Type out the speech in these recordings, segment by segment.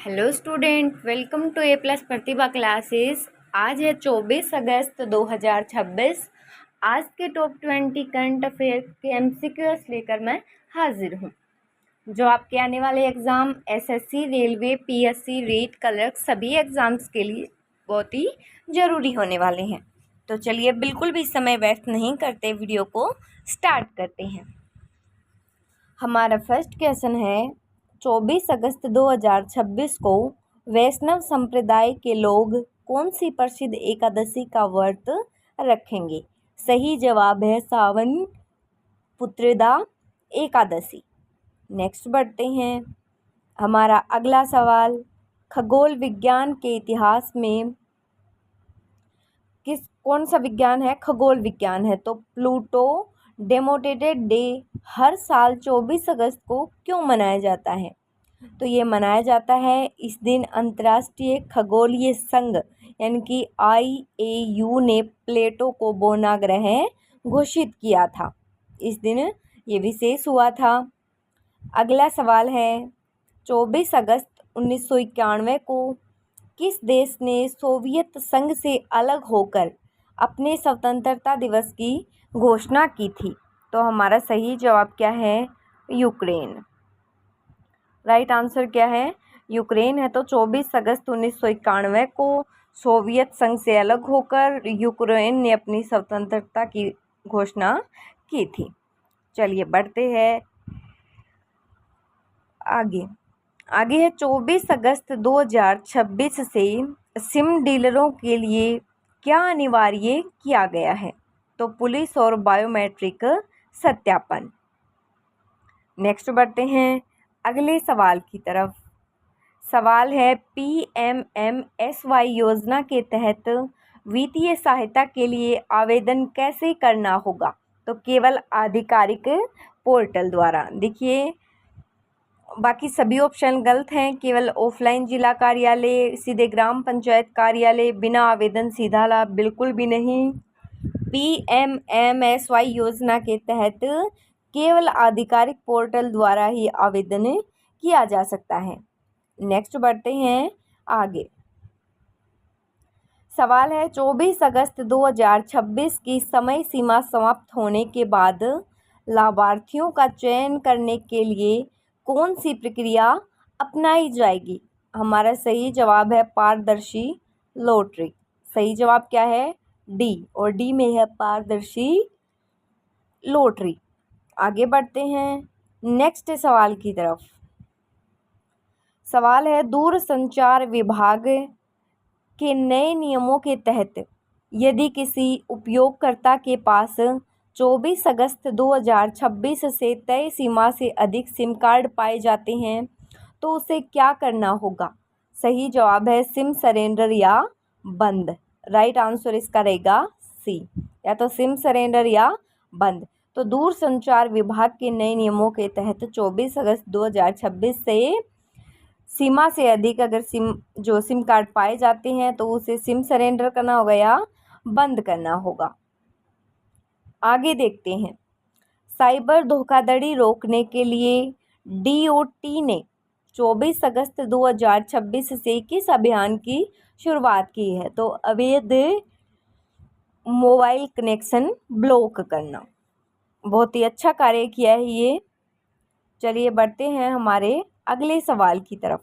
Hello student, welcome to A plus Pratibha classes. आज है 24 August 2026। आज के टॉप 20 करंट अफेयर के एमसीक्यूज लेकर मैं हाजिर हूँ, जो आपके आने वाले exam SSC, railway, PSC, REET, clerk सभी एग्ज़ाम्स के लिए बहुत ही ज़रूरी होने वाले हैं। तो चलिए बिल्कुल भी समय वेस्ट नहीं करते, वीडियो को स्टार्ट करते हैं। हमारा फर्स्ट क्वेश्चन है, 24 अगस्त 2026 को वैष्णव संप्रदाय के लोग कौन सी प्रसिद्ध एकादशी का व्रत रखेंगे? सही जवाब है सावन पुत्रदा एकादशी। नेक्स्ट बढ़ते हैं। हमारा अगला सवाल, खगोल विज्ञान के इतिहास में कौन सा विज्ञान है? खगोल विज्ञान है। तो प्लूटो डेमोटेटेड डे हर साल 24 अगस्त को क्यों मनाया जाता है? तो ये मनाया जाता है, इस दिन अंतर्राष्ट्रीय खगोलीय संघ यानी कि IAU ने प्लेटो को बौना ग्रह घोषित किया था। इस दिन ये विशेष हुआ था। अगला सवाल है, 24 अगस्त 1991 को किस देश ने सोवियत संघ से अलग होकर अपने स्वतंत्रता दिवस की घोषणा की थी? तो हमारा सही जवाब क्या है? यूक्रेन। राइट आंसर क्या है? यूक्रेन है। तो 24 अगस्त 1991 को सोवियत संघ से अलग होकर यूक्रेन ने अपनी स्वतंत्रता की घोषणा की थी। चलिए बढ़ते हैं आगे है, 24 अगस्त 2026 से सिम डीलरों के लिए क्या अनिवार्य किया गया है? तो पुलिस और बायोमेट्रिक सत्यापन। नेक्स्ट बढ़ते हैं अगले सवाल की तरफ। सवाल है, PMMSY योजना के तहत वित्तीय सहायता के लिए आवेदन कैसे करना होगा? तो केवल आधिकारिक पोर्टल द्वारा। देखिए, बाकी सभी ऑप्शन गलत हैं। केवल ऑफलाइन जिला कार्यालय, सीधे ग्राम पंचायत कार्यालय, बिना आवेदन सीधा लाभ, बिल्कुल भी नहीं। PMMSY योजना के तहत केवल आधिकारिक पोर्टल द्वारा ही आवेदन किया जा सकता है। नेक्स्ट बढ़ते हैं आगे। सवाल है, 24 अगस्त 2026 की समय सीमा समाप्त होने के बाद लाभार्थियों का चयन करने के लिए कौन सी प्रक्रिया अपनाई जाएगी? हमारा सही जवाब है पारदर्शी लॉटरी। सही जवाब क्या है? डी, और डी में है पारदर्शी लॉटरी। आगे बढ़ते हैं नेक्स्ट सवाल की तरफ। सवाल है, दूरसंचार विभाग के नए नियमों के तहत यदि किसी उपयोगकर्ता के पास 24 अगस्त 2026 से तय सीमा से अधिक सिम कार्ड पाए जाते हैं तो उसे क्या करना होगा? सही जवाब है सिम सरेंडर या बंद। राइट आंसर इसका रहेगा सी, या तो सिम सरेंडर या बंद। तो दूरसंचार विभाग के नए नियमों के तहत 24 अगस्त 2026 से सीमा से अधिक अगर सिम कार्ड पाए जाते हैं तो उसे सिम सरेंडर करना होगा या बंद करना होगा। आगे देखते हैं, साइबर धोखाधड़ी रोकने के लिए DOT ने 24 अगस्त 2026 से किस अभियान की शुरुआत की है? तो अवैध मोबाइल कनेक्शन ब्लॉक करना। बहुत ही अच्छा कार्य किया है ये। चलिए बढ़ते हैं हमारे अगले सवाल की तरफ।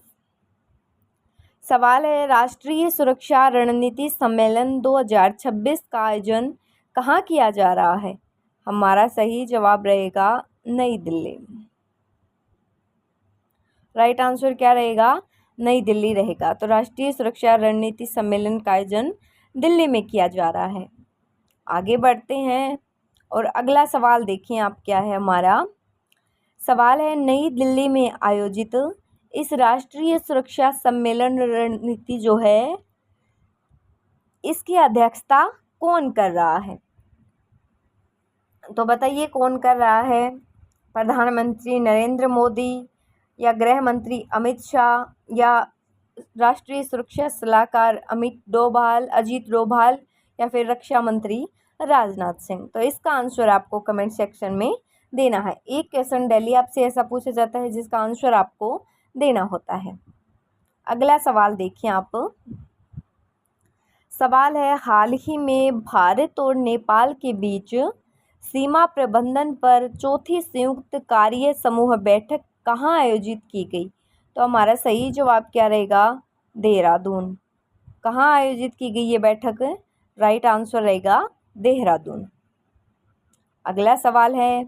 सवाल है, राष्ट्रीय सुरक्षा रणनीति सम्मेलन 2026 का आयोजन कहाँ किया जा रहा है? हमारा सही जवाब रहेगा नई दिल्ली। राइट आंसर क्या रहेगा? नई दिल्ली रहेगा। तो राष्ट्रीय सुरक्षा रणनीति सम्मेलन का आयोजन दिल्ली में किया जा रहा है। आगे बढ़ते हैं और अगला सवाल देखिए आप क्या है हमारा। सवाल है, नई दिल्ली में आयोजित इस राष्ट्रीय सुरक्षा सम्मेलन रणनीति जो है इसकी अध्यक्षता कौन कर रहा है? तो बताइए कौन कर रहा है? प्रधानमंत्री नरेंद्र मोदी या गृह मंत्री अमित शाह या राष्ट्रीय सुरक्षा सलाहकार अजीत डोभाल या फिर रक्षा मंत्री राजनाथ सिंह? तो इसका आंसर आपको कमेंट सेक्शन में देना है। एक क्वेश्चन डेली आपसे ऐसा पूछा जाता है जिसका आंसर आपको देना होता है। अगला सवाल देखिए आप। सवाल है, हाल ही में भारत और नेपाल के बीच सीमा प्रबंधन पर चौथी संयुक्त कार्य समूह बैठक कहाँ आयोजित की गई? तो हमारा सही जवाब क्या रहेगा? देहरादून। कहाँ आयोजित की गई ये बैठक? राइट आंसर रहेगा देहरादून। अगला सवाल है,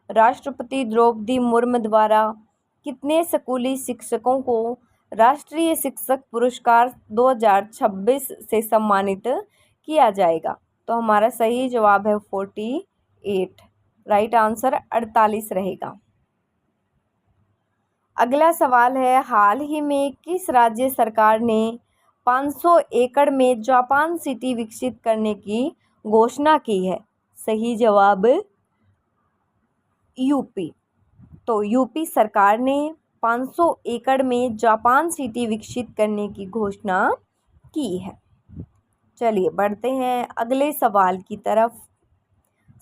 राष्ट्रपति द्रौपदी मुर्मू द्वारा कितने स्कूली शिक्षकों को राष्ट्रीय शिक्षक पुरस्कार 2026 से सम्मानित किया जाएगा? तो हमारा सही जवाब है 48। राइट आंसर 48 रहेगा। अगला सवाल है, हाल ही में किस राज्य सरकार ने 500 एकड़ में जापान सिटी विकसित करने की घोषणा की है? सही जवाब यूपी। तो यूपी सरकार ने 500 एकड़ में जापान सिटी विकसित करने की घोषणा की है। चलिए बढ़ते हैं अगले सवाल की तरफ।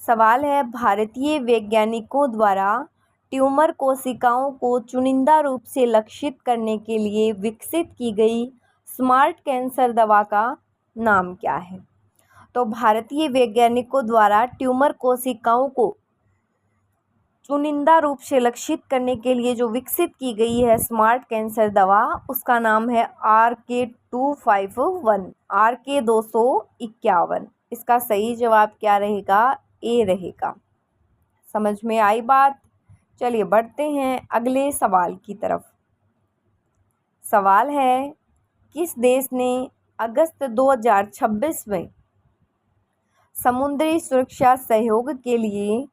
सवाल है, भारतीय वैज्ञानिकों द्वारा ट्यूमर कोशिकाओं को चुनिंदा रूप से लक्षित करने के लिए विकसित की गई स्मार्ट कैंसर दवा का नाम क्या है? तो भारतीय वैज्ञानिकों द्वारा ट्यूमर कोशिकाओं को चुनिंदा रूप से लक्षित करने के लिए जो विकसित की गई है स्मार्ट कैंसर दवा, उसका नाम है RK251, RK251। इसका सही जवाब क्या रहेगा? ए रहेगा। समझ में आई बात? चलिए बढ़ते हैं अगले सवाल की तरफ। सवाल है, किस देश ने अगस्त 2026 में समुद्री सुरक्षा सहयोग के लिए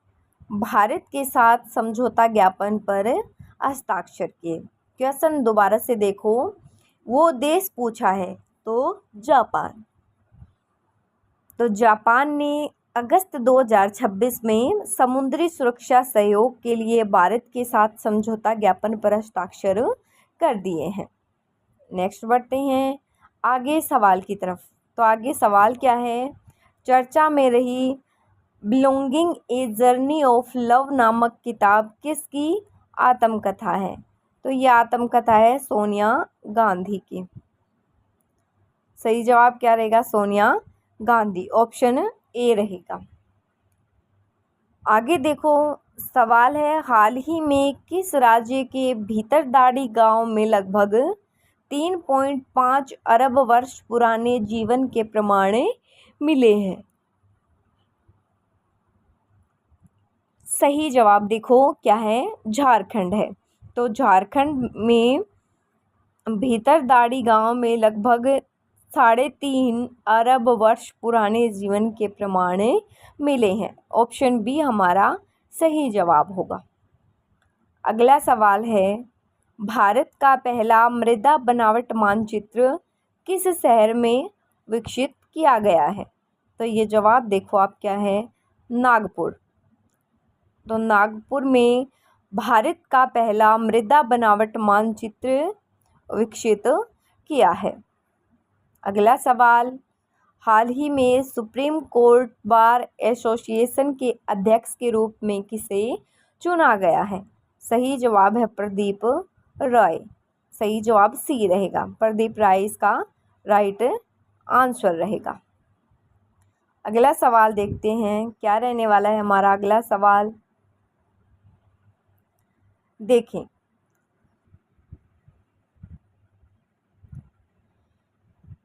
भारत के साथ समझौता ज्ञापन पर हस्ताक्षर किए? क्वेश्चन दोबारा से देखो, वो देश पूछा है तो जापान। तो जापान ने अगस्त 2026 में समुद्री सुरक्षा सहयोग के लिए भारत के साथ समझौता ज्ञापन पर हस्ताक्षर कर दिए हैं। नेक्स्ट बढ़ते हैं आगे सवाल की तरफ। तो आगे सवाल क्या है? चर्चा में रही belonging a journey of love नामक किताब किसकी आत्मकथा है? तो ये आत्मकथा है सोनिया गांधी की। सही जवाब क्या रहेगा? सोनिया गांधी। ऑप्शन ए रहेगा। आगे देखो, सवाल है, हाल ही में किस राज्य के भीतरदाड़ी गांव में लगभग 3.5 अरब वर्ष पुराने जीवन के प्रमाण मिले हैं? सही जवाब देखो क्या है? झारखंड है। तो झारखंड में भीतरदाड़ी गांव में लगभग 3.5 अरब वर्ष पुराने जीवन के प्रमाण मिले हैं। ऑप्शन बी हमारा सही जवाब होगा। अगला सवाल है, भारत का पहला मृदा बनावट मानचित्र किस शहर में विकसित किया गया है? तो ये जवाब देखो आप क्या है? नागपुर। तो नागपुर में भारत का पहला मृदा बनावट मानचित्र विकसित किया है। अगला सवाल, हाल ही में सुप्रीम कोर्ट बार एसोसिएशन के अध्यक्ष के रूप में किसे चुना गया है? सही जवाब है प्रदीप राय। सही जवाब सी रहेगा, प्रदीप राय इसका राइट आंसर रहेगा। अगला सवाल देखते हैं क्या रहने वाला है हमारा अगला सवाल। देखें,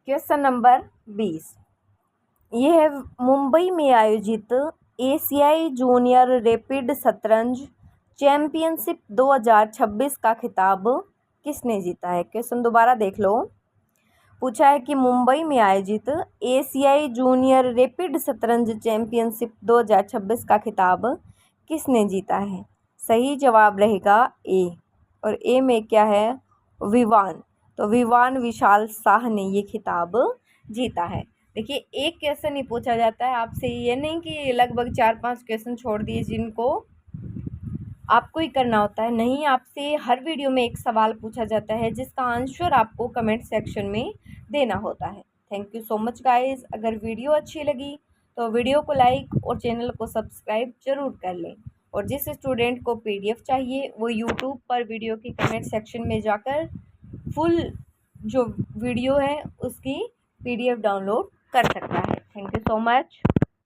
क्वेश्चन नंबर 20 ये है, मुंबई में आयोजित एशियाई जूनियर रैपिड शतरंज चैंपियनशिप 2026 का खिताब किसने जीता है? क्वेश्चन दोबारा देख लो। पूछा है कि मुंबई में आयोजित एशियाई जूनियर रैपिड शतरंज चैंपियनशिप 2026 का खिताब किसने जीता है? सही जवाब रहेगा ए, और ए में क्या है? विवान। तो विवान विशाल शाह ने ये खिताब जीता है। देखिए, एक क्वेश्चन ही पूछा जाता है आपसे, ये नहीं कि लगभग 4-5 क्वेश्चन छोड़ दिए जिनको आपको ही करना होता है। नहीं, आपसे हर वीडियो में एक सवाल पूछा जाता है जिसका आंसर आपको कमेंट सेक्शन में देना होता है। Thank you so much guys. अगर वीडियो अच्छी लगी तो वीडियो को लाइक और चैनल को सब्सक्राइब जरूर कर लें। और जिस स्टूडेंट को PDF चाहिए वो YouTube पर वीडियो के कमेंट सेक्शन में जाकर फुल जो वीडियो है उसकी PDF डाउनलोड कर सकता है। Thank you so much.